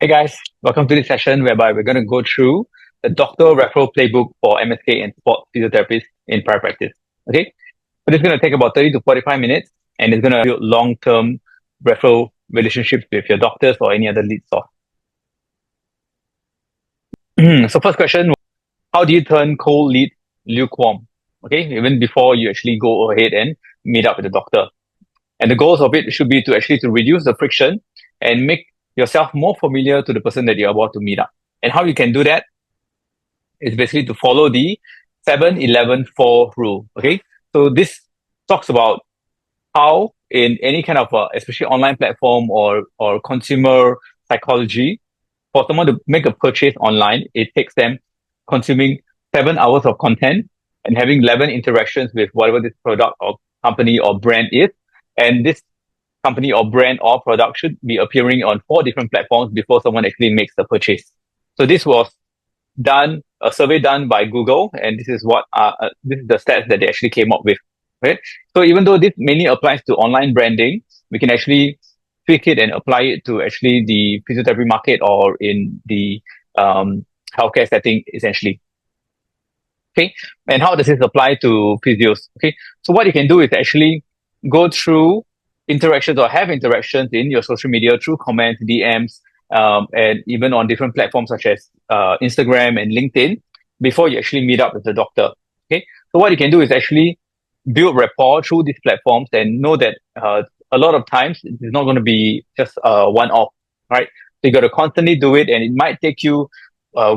Hey guys, welcome to this session whereby we're going to go through the doctor referral playbook for MSK and sports physiotherapists in private practice. Okay, so this is going to take about 30 to 45 minutes and it's going to build long-term referral relationships with your doctors or any other lead source. So first question, how do you turn cold lead lukewarm? Okay, even before you actually go ahead and meet up with the doctor. And the goals of it should be to actually to reduce the friction and make yourself more familiar to the person that you're about to meet up. And how you can do that is basically to follow the 7-11-4 rule. Okay, so this talks about how in any kind of especially online platform or consumer psychology, for someone to make a purchase online, it takes them consuming 7 hours of content and having 11 interactions with whatever this product or company or brand is. And this company or brand or product should be appearing on 4 different platforms before someone actually makes the purchase. So this was a survey done by Google, and this is this is the stats that they actually came up with. Right? So even though this mainly applies to online branding, we can actually tweak it and apply it to actually the physiotherapy market or in the healthcare setting, essentially. Okay, and how does this apply to physios? Okay, so what you can do is actually go through interactions or have interactions in your social media through comments, DMs, and even on different platforms such as Instagram and LinkedIn before you actually meet up with the doctor. Okay, so what you can do is actually build rapport through these platforms and know that a lot of times it's not going to be just one-off, right? So you got to constantly do it, and it might take you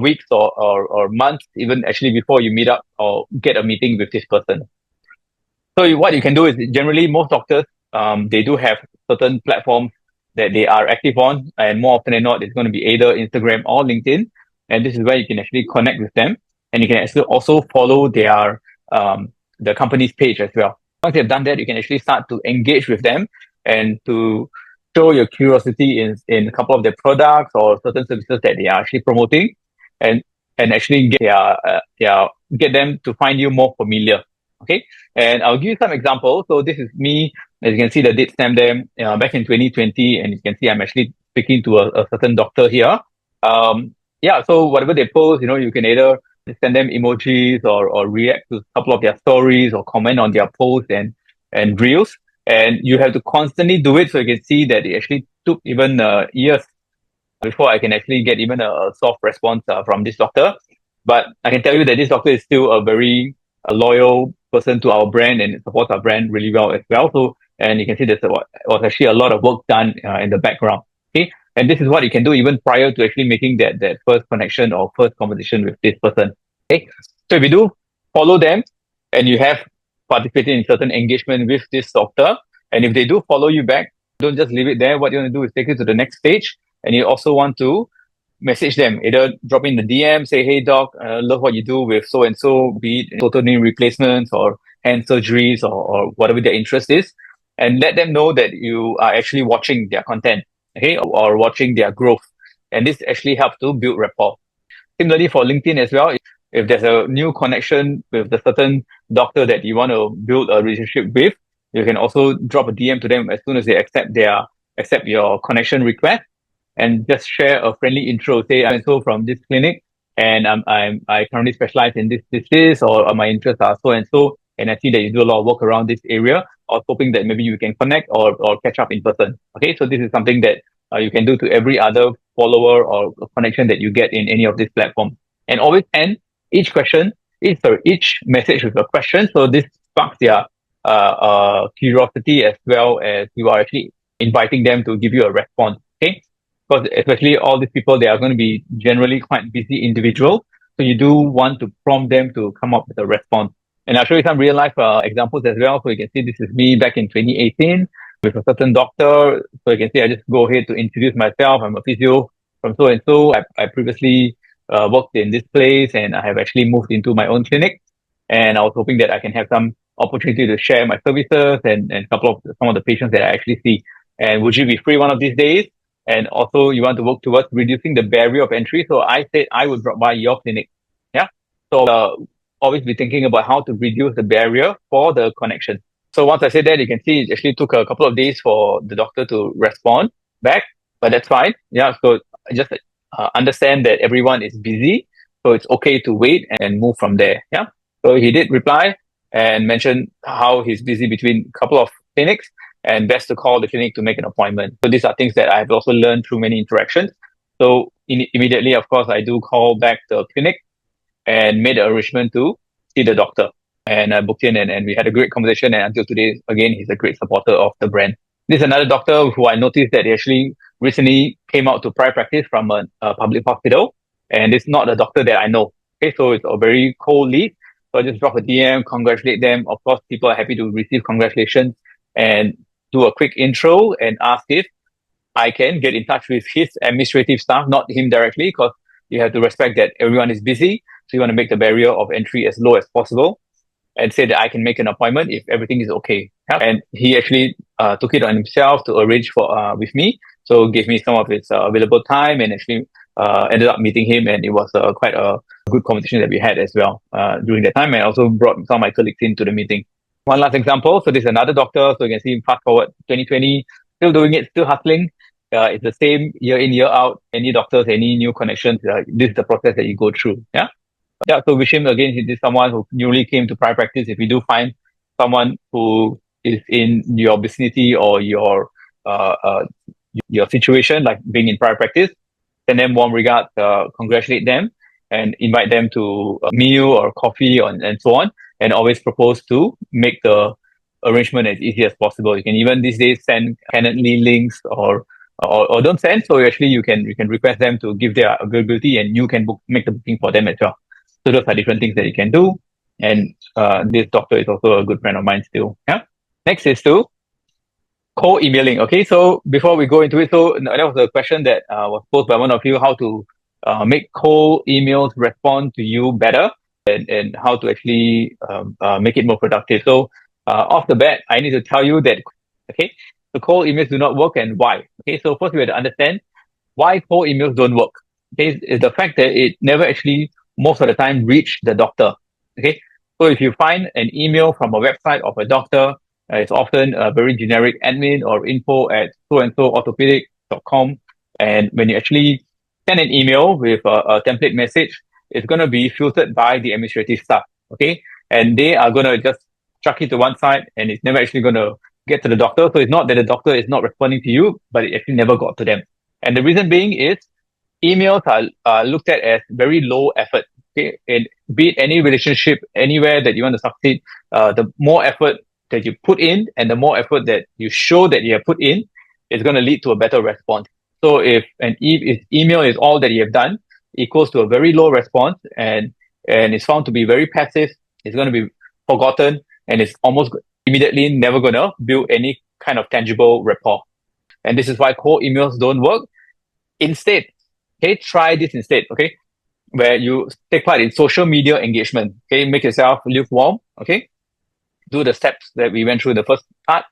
weeks or months even actually before you meet up or get a meeting with this person. So what you can do is generally most doctors, they do have certain platforms that they are active on, and more often than not, it's going to be either Instagram or LinkedIn. And this is where you can actually connect with them, and you can actually also follow their the company's page as well. Once you've done that, you can actually start to engage with them and to show your curiosity in a couple of their products or certain services that they are actually promoting, and actually get them to find you more familiar. Okay, and I'll give you some examples. So this is me, as you can see the date stamp there, back in 2020, and you can see I'm actually speaking to a certain doctor here. Yeah, so whatever they post, you can either send them emojis or react to a couple of their stories or comment on their posts and reels. And you have to constantly do it, so you can see that it actually took even years before I can actually get even a soft response from this doctor. But I can tell you that this doctor is still a very loyal person to our brand and supports our brand really well as well. So, and you can see there's was actually a lot of work done in the background. Okay, and this is what you can do even prior to actually making that first connection or first conversation with this person. Okay, so if you do follow them and you have participated in certain engagement with this doctor, and if they do follow you back, don't just leave it there. What you want to do is take it to the next stage, and you also want to message them, either drop in the DM, say, hey doc, love what you do with so and so, be it total knee replacements or hand surgeries or whatever their interest is, and let them know that you are actually watching their content, okay, or watching their growth. And this actually helps to build rapport. Similarly for LinkedIn as well, if there's a new connection with the certain doctor that you want to build a relationship with, you can also drop a DM to them as soon as they accept your connection request, and just share a friendly intro. Say, I'm so from this clinic, and I currently specialize in this, or my interests are so and so, and I see that you do a lot of work around this area. I was hoping that maybe you can connect or catch up in person. Okay, so this is something that you can do to every other follower or connection that you get in any of these platforms. And always end each message with a question. So this sparks their curiosity as well as you are actually inviting them to give you a response. Okay, because especially all these people, they are going to be generally quite busy individuals. So you do want to prompt them to come up with a response. And I'll show you some real life examples as well. So you can see this is me back in 2018 with a certain doctor. So you can see I just go ahead to introduce myself. I'm a physio from so and so. I previously worked in this place, and I have actually moved into my own clinic. And I was hoping that I can have some opportunity to share my services and some of the patients that I actually see. And would you be free one of these days? And also you want to work towards reducing the barrier of entry. So I said I would drop by your clinic. Yeah. So always be thinking about how to reduce the barrier for the connection. So once I said that, you can see it actually took a couple of days for the doctor to respond back, but that's fine. Yeah. So just understand that everyone is busy, so it's okay to wait and move from there. Yeah. So he did reply and mention how he's busy between a couple of clinics and best to call the clinic to make an appointment. So these are things that I've also learned through many interactions. So immediately, of course, I do call back the clinic and made an arrangement to see the doctor. And I booked in, and we had a great conversation. And until today, again, he's a great supporter of the brand. This is another doctor who I noticed that he actually recently came out to private practice from a public hospital. And it's not a doctor that I know. Okay, so it's a very cold lead. So I just drop a DM, congratulate them. Of course, people are happy to receive congratulations and do a quick intro and ask if I can get in touch with his administrative staff, not him directly, because you have to respect that everyone is busy. So you want to make the barrier of entry as low as possible and say that I can make an appointment if everything is okay. Yeah? And he actually took it on himself to arrange for with me. So gave me some of his available time and actually ended up meeting him. And it was quite a good conversation that we had as well during that time. And I also brought some of my colleagues into the meeting. One last example. So this is another doctor. So you can see him fast forward 2020, still doing it, still hustling. It's the same year in, year out. Any doctors, any new connections, this is the process that you go through. Yeah. Yeah. So wish him again, he is someone who newly came to private practice. If you do find someone who is in your vicinity or your situation, like being in private practice, send them warm regards, congratulate them, and invite them to a meal or coffee and so on. And always propose to make the arrangement as easy as possible. You can even these days send Calendly links or don't send. So actually you can request them to give their availability and you can make the booking for them as well. So those are different things that you can do. And this doctor is also a good friend of mine still. Yeah. Next is to cold emailing. Okay. So before we go into it, so that was a question that was posed by one of you, how to make cold emails respond to you better and how to actually make it more productive. So off the bat, I need to tell you that, okay, the cold emails do not work and why. Okay, so first we have to understand why cold emails don't work. Okay, is the fact that it never actually most of the time reach the doctor. Okay, so if you find an email from a website of a doctor, it's often a very generic admin or info at so and so orthopedic.com. And when you actually send an email with a template message, it's going to be filtered by the administrative staff. Okay, and they are going to just chuck it to one side and it's never actually going to get to the doctor. So it's not that the doctor is not responding to you, but it actually never got to them. And the reason being is emails are looked at as very low effort. Okay, and be it any relationship, anywhere that you want to succeed, the more effort that you put in and the more effort that you show that you have put in, it's going to lead to a better response. So if email is all that you have done, equals to a very low response and it's found to be very passive, it's going to be forgotten and it's almost immediately never going to build any kind of tangible rapport. And this is why cold emails don't work. Instead, okay, try this instead, okay, where you take part in social media engagement, okay, make yourself lukewarm, okay, do the steps that we went through in the first part.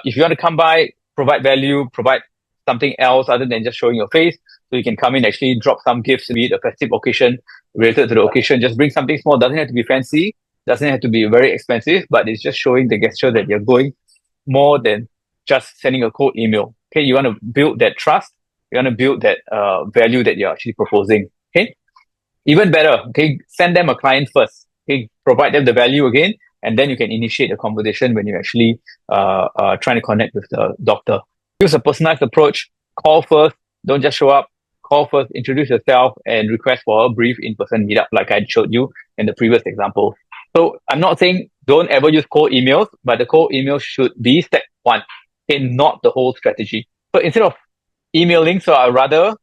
If you want to come by, provide value, provide something else other than just showing your face. So you can come in, actually drop some gifts, be it a festive occasion related to the occasion. Just bring something small. Doesn't have to be fancy. Doesn't have to be very expensive, but it's just showing the gesture that you're going more than just sending a cold email. Okay, you want to build that trust. You want to build that value that you're actually proposing. Okay, even better. Okay, send them a client first. Okay, provide them the value again, and then you can initiate a conversation when you're actually trying to connect with the doctor. Use a personalized approach. Call first. Don't just show up. Call first. Introduce yourself and request for a brief in-person meetup, like I showed you in the previous example. So I'm not saying don't ever use cold emails, but the cold email should be step one, and not the whole strategy. So instead of emailing, so I'd rather,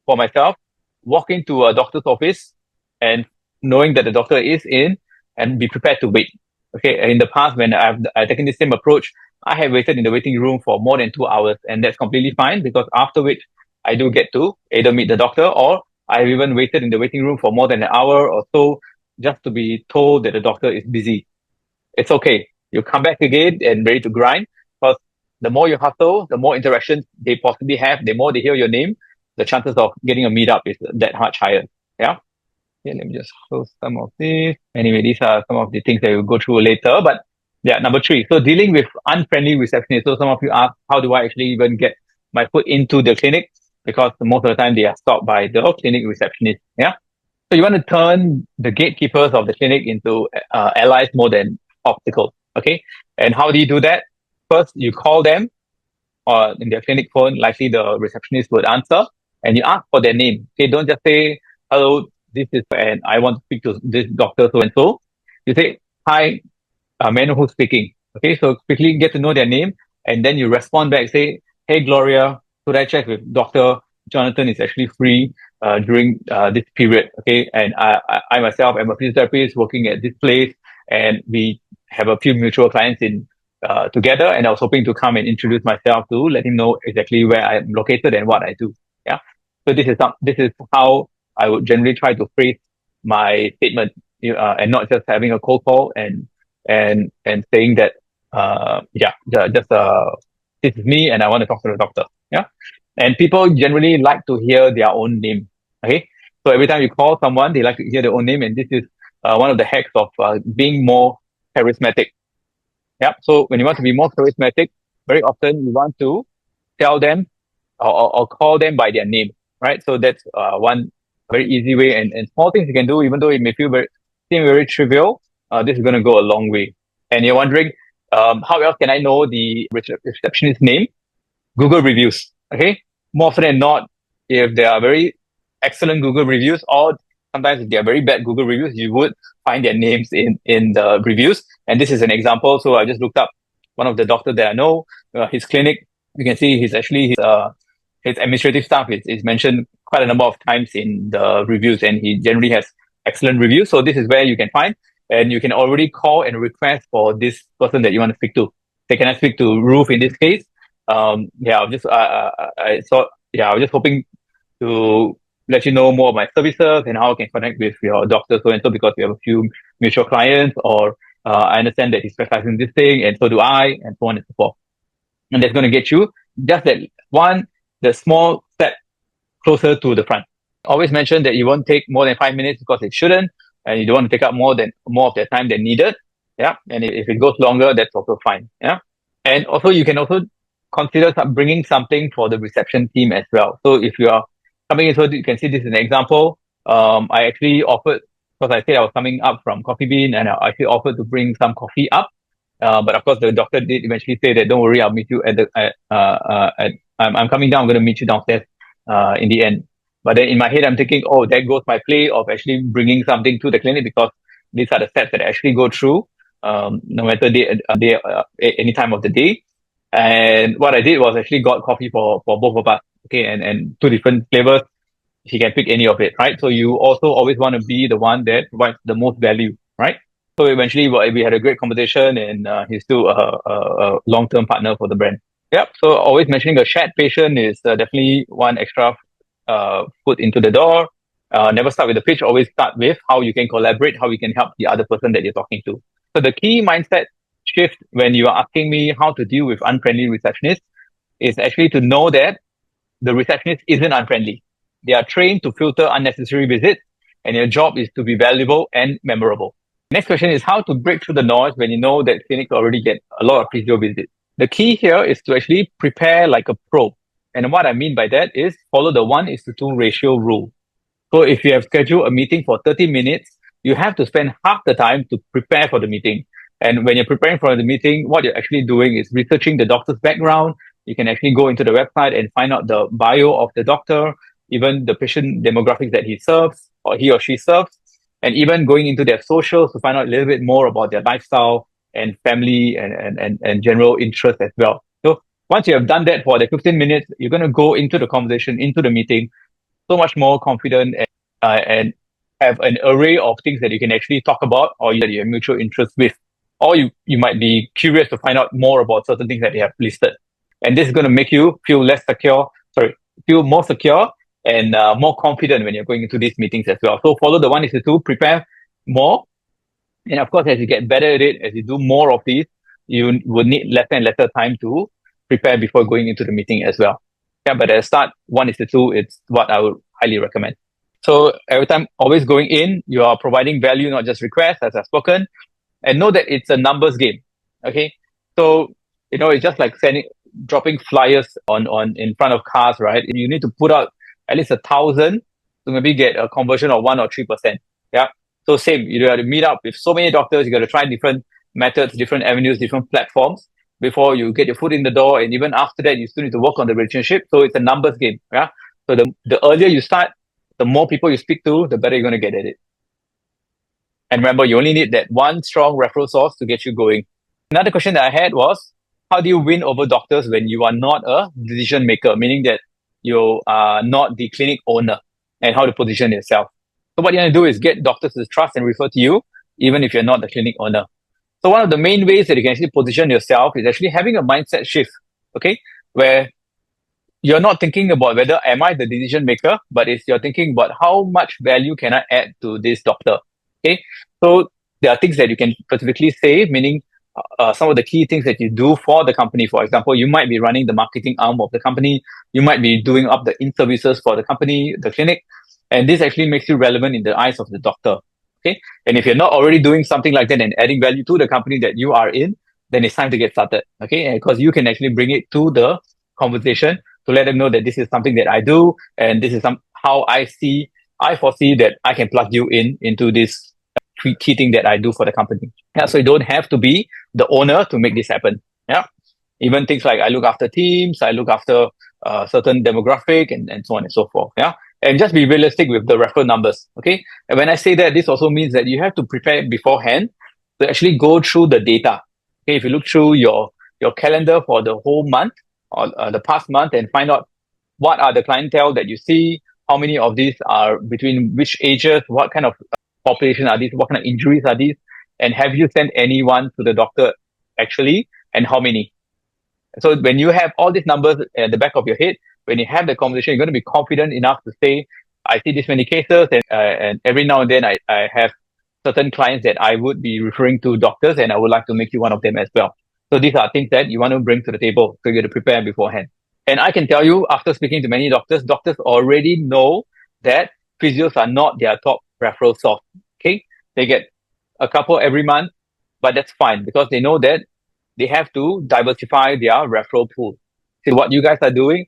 for myself, walk into a doctor's office and knowing that the doctor is in and be prepared to wait. Okay, in the past, when I've taken the same approach, I have waited in the waiting room for more than 2 hours, and that's completely fine because after which I do get to either meet the doctor or I've even waited in the waiting room for more than an hour or so just to be told that the doctor is busy. It's okay. You come back again and ready to grind because the more you hustle, the more interactions they possibly have, the more they hear your name, the chances of getting a meetup is that much higher. Yeah. Okay, let me just close some of these. Anyway, these are some of the things that we'll go through later. But yeah, number 3. So dealing with unfriendly receptionists. So some of you ask, how do I actually even get my foot into the clinic? because most of the time they are stopped by the clinic receptionist. Yeah. So you want to turn the gatekeepers of the clinic into allies more than obstacles. Okay. And how do you do that? First, you call them or in their clinic phone, likely the receptionist would answer and you ask for their name. Okay. Don't just say, hello, this is, and I want to speak to this doctor so and so. You say, hi, may I know who's speaking? Okay, so quickly get to know their name, and then you respond back, say, "Hey Gloria, could I check with Doctor Jonathan is actually free during this period?" Okay, and I myself am a physiotherapist working at this place, and we have a few mutual clients in together, and I was hoping to come and introduce myself to let him know exactly where I am located and what I do. Yeah, so this is how I would generally try to phrase my statement, and not just having a cold call and saying that just this is me and I want to talk to the doctor. Yeah. And people generally like to hear their own name. Okay. So every time you call someone, they like to hear their own name, and this is one of the hacks of being more charismatic. Yeah. So when you want to be more charismatic, very often you want to tell them or call them by their name, right? So that's one very easy way, and small things you can do, even though it may seem very trivial. This is going to go a long way. And you're wondering, how else can I know the receptionist's name? Google reviews. Okay, more often than not, if there are very excellent Google reviews, or sometimes if they are very bad Google reviews, you would find their names in the reviews. And this is an example. So I just looked up one of the doctors that I know, his clinic. You can see he's actually his administrative staff is mentioned quite a number of times in the reviews, and he generally has excellent reviews. So this is where you can find, and you can already call and request for this person that you want to speak to. Say, can I speak to Ruth in this case? Yeah, I was just hoping to let you know more of my services and how I can connect with your doctor so and so, because we have a few mutual clients, or I understand that he specializes in this thing and so do I, and so on and so forth. And that's going to get you just the small step closer to the front. Always mention that you won't take more than 5 minutes, because it shouldn't, and you don't want to take up more of their time than needed. Yeah. And if it goes longer, that's also fine. Yeah. And also you can also consider bringing something for the reception team as well. So if you are coming in, so you can see this is an example. I actually offered, because I said I was coming up from Coffee Bean, and I actually offered to bring some coffee up. But of course, the doctor did eventually say that, don't worry, I'll meet you I'm coming down, I'm going to meet you downstairs in the end. But then in my head, I'm thinking, oh, there goes my play of actually bringing something to the clinic, because these are the steps that I actually go through, no matter any time of the day. And what I did was actually got coffee for both of us. Okay. And two different flavors. He can pick any of it, right? So you also always want to be the one that provides the most value, right? So eventually we had a great conversation, and he's still a long-term partner for the brand. Yep. So always mentioning a shared patient is definitely one extra foot into the door. Never start with the pitch. Always start with how you can collaborate, how you can help the other person that you're talking to. So the key mindset shift when you are asking me how to deal with unfriendly receptionists is actually to know that the receptionist isn't unfriendly. They are trained to filter unnecessary visits, and your job is to be valuable and memorable. Next question is how to break through the noise when you know that clinics already get a lot of physio visits. The key here is to actually prepare like a pro. And what I mean by that is follow the 1:2 ratio rule. So if you have scheduled a meeting for 30 minutes, you have to spend half the time to prepare for the meeting. And when you're preparing for the meeting, what you're actually doing is researching the doctor's background. You can actually go into the website and find out the bio of the doctor, even the patient demographics that he serves or he or she serves, and even going into their socials to find out a little bit more about their lifestyle and family and general interest as well. So once you have done that for the 15 minutes, you're going to go into the conversation, into the meeting, so much more confident and have an array of things that you can actually talk about, or that you have mutual interest with. Or you might be curious to find out more about certain things that they have listed. And this is going to make you feel feel more secure and more confident when you're going into these meetings as well. So follow the 1:2, prepare more. And of course, as you get better at it, as you do more of these, you will need lesser and lesser time to prepare before going into the meeting as well. Yeah, but at the start, 1:2, it's what I would highly recommend. So every time, always going in, you are providing value, not just requests, as I've spoken. And know that it's a numbers game. Okay. So, it's just like dropping flyers on in front of cars, right? You need to put out at least 1,000 to maybe get a conversion of 1 or 3%. Yeah. So same, you got to meet up with so many doctors. You got to try different methods, different avenues, different platforms before you get your foot in the door. And even after that, you still need to work on the relationship. So it's a numbers game. Yeah. So the earlier you start, the more people you speak to, the better you're going to get at it. And remember, you only need that one strong referral source to get you going. Another question that I had was, how do you win over doctors when you are not a decision maker, meaning that you are not the clinic owner, and how to position yourself? So what you want to do is get doctors to trust and refer to you, even if you're not the clinic owner. So one of the main ways that you can actually position yourself is actually having a mindset shift, okay? Where you're not thinking about whether am I the decision maker, but it's you're thinking about how much value can I add to this doctor. Okay. So there are things that you can specifically say, meaning some of the key things that you do for the company. For example, you might be running the marketing arm of the company. You might be doing up the in-services for the company, the clinic. And this actually makes you relevant in the eyes of the doctor. Okay. And if you're not already doing something like that and adding value to the company that you are in, then it's time to get started. Okay. Because you can actually bring it to the conversation to let them know that this is something that I do, and this is how I foresee that I can plug you into this key thing that I do for the company. Yeah, so you don't have to be the owner to make this happen. Yeah, even things like I look after teams, I look after certain demographic, and so on and so forth. Yeah, and just be realistic with the referral numbers. Okay, and when I say that, this also means that you have to prepare beforehand to actually go through the data. Okay, if you look through your calendar for the whole month or the past month and find out what are the clientele that you see, how many of these are between which ages, what kind of population are these, what kind of injuries are these, and have you sent anyone to the doctor actually, and how many? So when you have all these numbers at the back of your head, when you have the conversation, you're going to be confident enough to say, I see this many cases, and every now and then I have certain clients that I would be referring to doctors, and I would like to make you one of them as well. So these are things that you want to bring to the table. So you got to prepare beforehand. And I can tell you, after speaking to many doctors already know that physios are not their top referral source. Okay. They get a couple every month, but that's fine because they know that they have to diversify their referral pool. See what you guys are doing,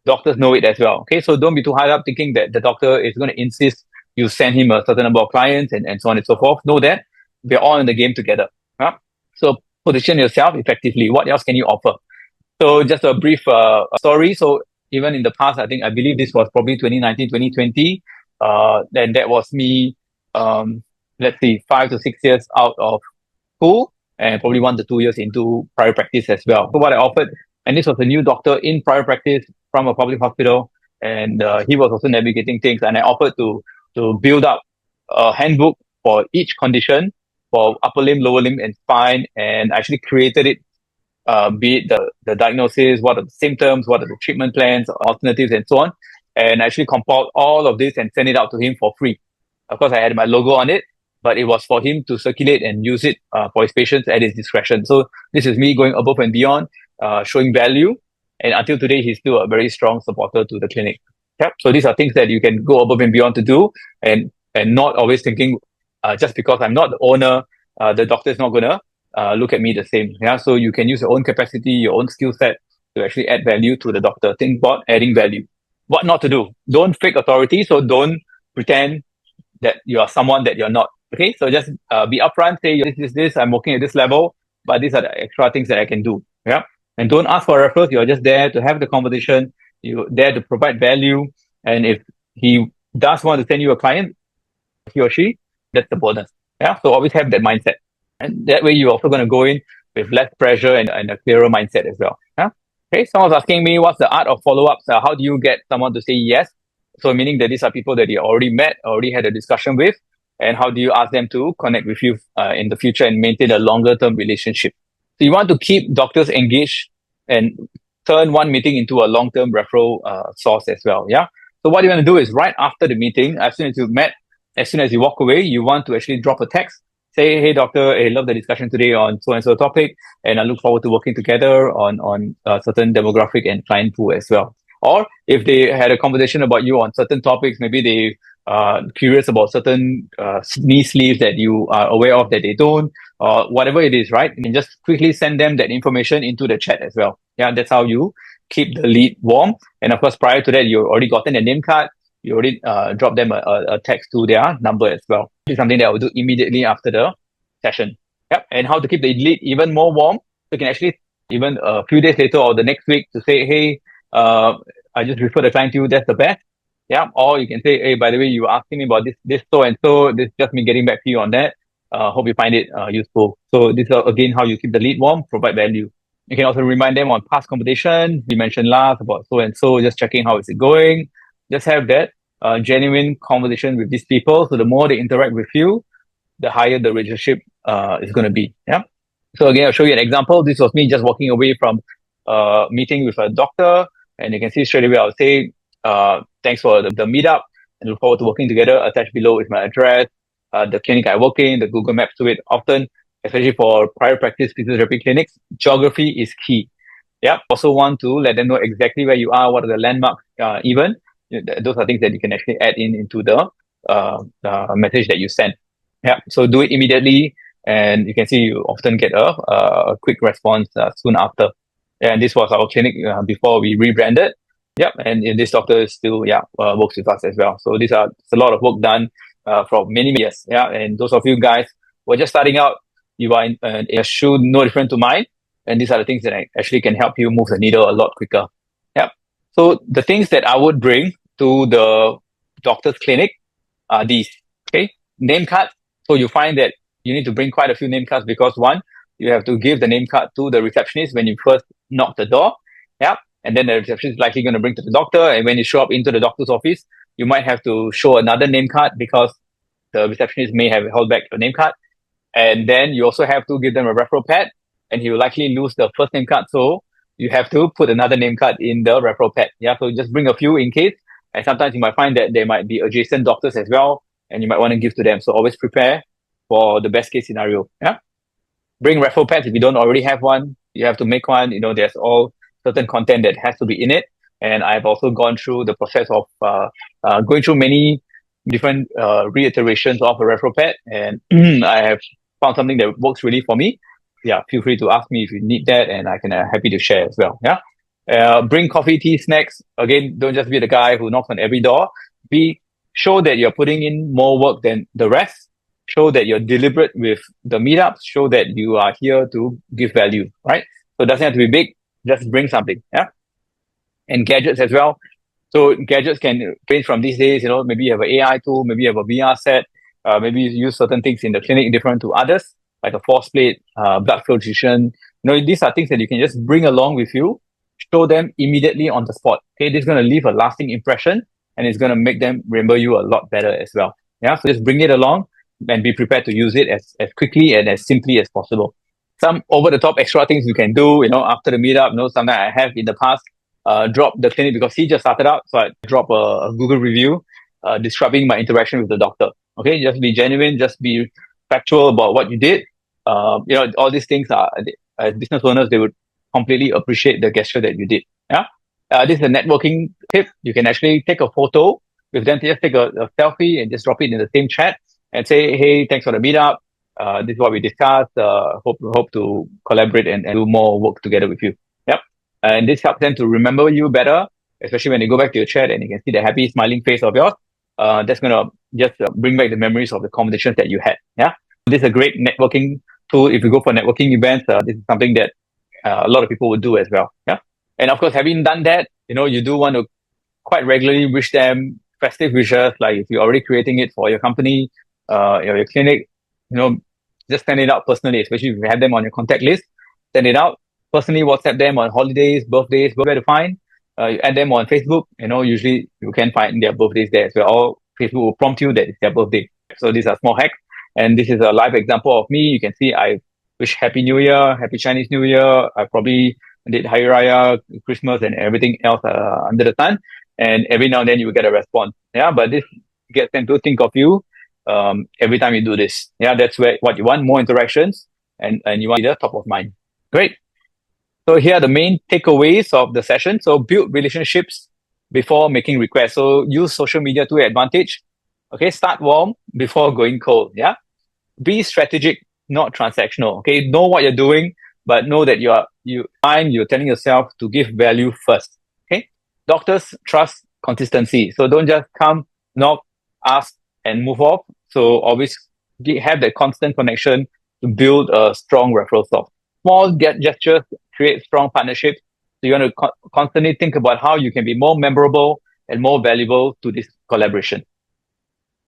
doctors know it as well. Okay. So don't be too high up thinking that the doctor is going to insist you send him a certain number of clients and so on and so forth. Know that we're all in the game together. Huh? So position yourself effectively. What else can you offer? So just a brief story. So even in the past, I believe this was probably 2019, 2020. Then that was me, let's see, 5 to 6 years out of school and probably 1 to 2 years into private practice as well. So what I offered, and this was a new doctor in private practice from a public hospital, and he was also navigating things. And I offered to build up a handbook for each condition for upper limb, lower limb, and spine, and actually created it. Be it the diagnosis, what are the symptoms, what are the treatment plans, alternatives, and so on. And actually compiled all of this and send it out to him for free. Of course, I had my logo on it, but it was for him to circulate and use it for his patients at his discretion. So this is me going above and beyond, showing value. And until today, he's still a very strong supporter to the clinic. Yep. So these are things that you can go above and beyond to do, and not always thinking just because I'm not the owner, the doctor is not gonna look at me the same. Yeah. So you can use your own capacity, your own skill set to actually add value to the doctor. Think about adding value. What not to do. Don't fake authority. So don't pretend that you are someone that you're not. Okay. So just be upfront, say this, I'm working at this level, but these are the extra things that I can do. Yeah. And don't ask for referrals. You're just there to have the conversation. You're there to provide value. And if he does want to send you a client, he or she, that's the bonus. Yeah. So always have that mindset. And that way you're also going to go in with less pressure and a clearer mindset as well. Yeah? Okay, someone's asking me, what's the art of follow-ups? How do you get someone to say yes? So meaning that these are people that you already met, already had a discussion with, and how do you ask them to connect with you in the future and maintain a longer-term relationship? So you want to keep doctors engaged and turn one meeting into a long-term referral source as well. Yeah. So what you want to do is right after the meeting, as soon as you've met, as soon as you walk away, you want to actually drop a text. Say, hey, doctor, I love the discussion today on so and so topic, and I look forward to working together on certain demographic and client pool as well. Or if they had a conversation about you on certain topics, maybe they curious about certain knee sleeves that you are aware of that they don't, or whatever it is, right? You can just quickly send them that information into the chat as well. Yeah, that's how you keep the lead warm. And of course, prior to that, you already gotten a name card. You already drop them a text to their number as well. This is something that I will do immediately after the session. Yep. And how to keep the lead even more warm. So you can actually even a few days later or the next week to say, hey, I just refer the client to you. That's the best. Yeah. Or you can say, hey, by the way, you were asking me about this so and so. This is just me getting back to you on that. Hope you find it useful. So this is again how you keep the lead warm, provide value. You can also remind them on past competition. We mentioned last about so and so, just checking how is it going. Just have that genuine conversation with these people. So the more they interact with you, the higher the relationship is going to be. Yeah. So again, I'll show you an example. This was me just walking away from a meeting with a doctor, and you can see straight away I'll say, thanks for the meetup and look forward to working together. Attached below is my address, the clinic I work in, the Google Maps to it. Often, especially for private practice physiotherapy clinics, geography is key. Yeah. Also want to let them know exactly where you are, what are the landmarks, even. Those are things that you can actually add into the message that you send. Yeah. So do it immediately, and you can see you often get a quick response soon after. And this was our clinic before we rebranded. Yep. And this doctor is still works with us as well. So it's a lot of work done for many years. Yeah. And those of you guys who are just starting out, you are in a shoe no different to mine. And these are the things that actually can help you move the needle a lot quicker. Yep. So the things that I would bring to the doctor's clinic are these. Okay. Name cards. So you find that you need to bring quite a few name cards because one, you have to give the name card to the receptionist when you first knock the door. Yeah. And then the receptionist is likely going to bring to the doctor. And when you show up into the doctor's office, you might have to show another name card because the receptionist may have held back your name card. And then you also have to give them a referral pad, and he will likely lose the first name card. So you have to put another name card in the referral pad. Yeah. So just bring a few in case. And sometimes you might find that there might be adjacent doctors as well, and you might want to give to them. So always prepare for the best case scenario. Yeah. Bring referral pads if you don't already have one. You have to make one. There's all certain content that has to be in it. And I've also gone through the process of going through many different reiterations of a referral pad, and I have found something that works really for me. Yeah, feel free to ask me if you need that, and I can happy to share as well. Yeah, bring coffee, tea, snacks. Again, don't just be the guy who knocks on every door. Show that you're putting in more work than the rest. Show that you're deliberate with the meetups. Show that you are here to give value, right? So it doesn't have to be big. Just bring something. Yeah. And gadgets as well. So gadgets can range from these days, maybe you have an AI tool, maybe you have a VR set, maybe you use certain things in the clinic different to others, like a force plate, blood filtration. These are things that you can just bring along with you, show them immediately on the spot. Okay, this is going to leave a lasting impression, and it's going to make them remember you a lot better as well. Yeah, so just bring it along and be prepared to use it as quickly and as simply as possible. Some over the top extra things you can do, after the meetup, something I have in the past, drop the clinic because he just started out. So I drop a Google review, describing my interaction with the doctor. Okay. Just be genuine, just be factual about what you did. All these things are, as business owners, they would completely appreciate the gesture that you did. Yeah. This is a networking tip. You can actually take a photo with them, just take a selfie and just drop it in the same chat and say, hey, thanks for the meetup. This is what we discussed. Hope to collaborate and do more work together with you. Yep. And this helps them to remember you better, especially when they go back to your chat and you can see the happy smiling face of yours. That's going to just bring back the memories of the conversations that you had. Yeah. This is a great networking tool. If you go for networking events, this is something that a lot of people would do as well. Yeah. And of course, having done that, you do want to quite regularly wish them festive wishes. Like if you're already creating it for your company, your clinic, just send it out personally, especially if you have them on your contact list. Send it out personally, WhatsApp them on holidays, birthdays, where to find. You add them on Facebook. Usually you can find their birthdays there as well. Or Facebook will prompt you that it's their birthday. So these are small hacks. And this is a live example of me. You can see I wish Happy New Year, Happy Chinese New Year. I probably did Hari Raya, Christmas, and everything else under the sun. And every now and then you will get a response. Yeah, but this gets them to think of you every time you do this. Yeah, that's what you want, more interactions, and you want to be the top of mind. Great. So here are the main takeaways of the session. So build relationships before making requests. So use social media to your advantage. Okay, start warm before going cold. Yeah, be strategic, not transactional. Okay, know what you're doing, but know that you're telling yourself to give value first. Okay, doctors trust consistency, so don't just come, knock, ask, and move off. So always have that constant connection to build a strong referral source. Small gestures create strong partnerships. So you want to constantly think about how you can be more memorable and more valuable to this collaboration.